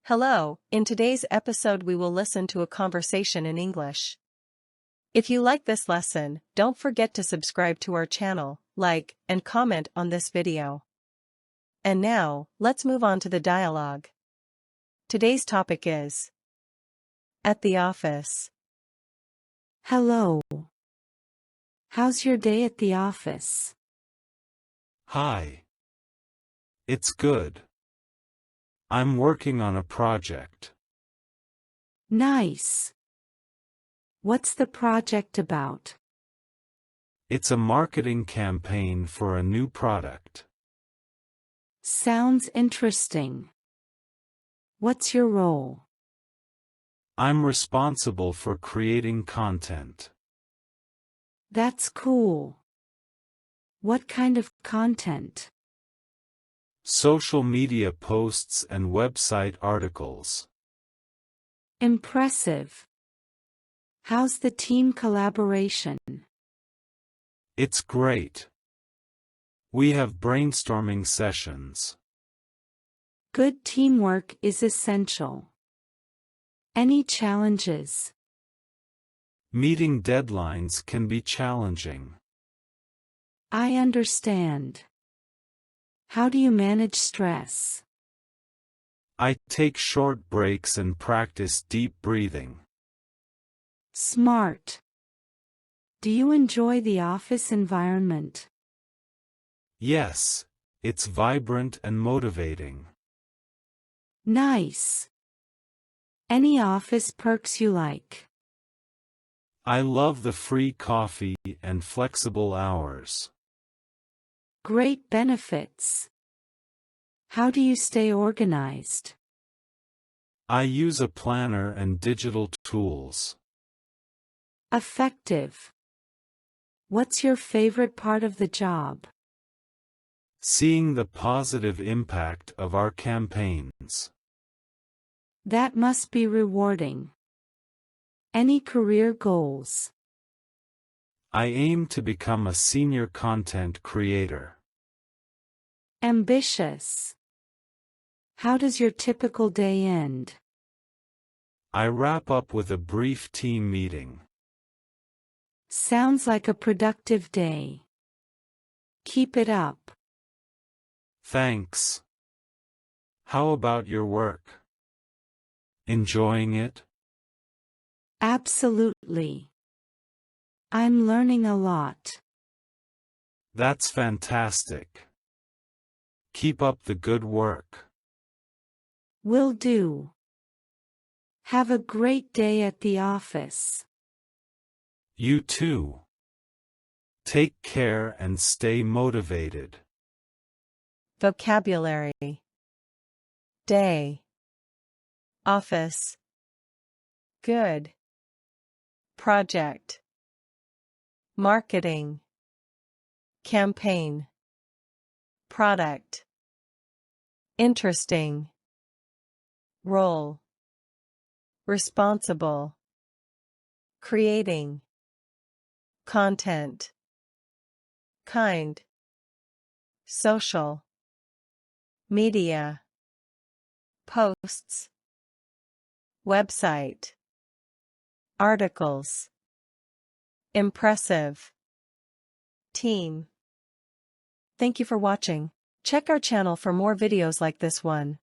Hello, in today's episode we will listen to a conversation in English. If you like this lesson, don't forget to subscribe to our channel, like, and comment on this video. And now, let's move on to the dialogue. Today's topic is at the office. Hello. How's your day at the office? Hi. It's good. I'm working on a project. Nice. What's the project about? It's a marketing campaign for a new product. Sounds interesting. What's your role? I'm responsible for creating content. That's cool. What kind of content? Social media posts and website articles. Impressive. How's the team collaboration? It's great. We have brainstorming sessions. Good teamwork is essential. Any challenges? Meeting deadlines can be challenging. I understand. How do you manage stress? I take short breaks and practice deep breathing. Smart. Do you enjoy the office environment? Yes, it's vibrant and motivating. Nice. Any office perks you like? I love the free coffee and flexible hours. Great benefits. How do you stay organized? I use a planner and digital tools. Effective. What's your favorite part of the job? Seeing the positive impact of our campaigns. That must be rewarding. Any career goals? I aim to become a senior content creator. Ambitious. How does your typical day end? I wrap up with a brief team meeting. Sounds like a productive day. Keep it up. Thanks. How about your work? Enjoying it? Absolutely. I'm learning a lot. That's fantastic. Keep up the good work. Will do. Have a great day at the office. You too. Take care and stay motivated. Vocabulary. Day. Office. Good. Project. Marketing. Campaign. Product. Interesting. Role. Responsible. Creating. Content. Kind. Social. Media. Posts. Website. Articles. Impressive. Team. Thank you for watching. Check our channel for more videos like this one.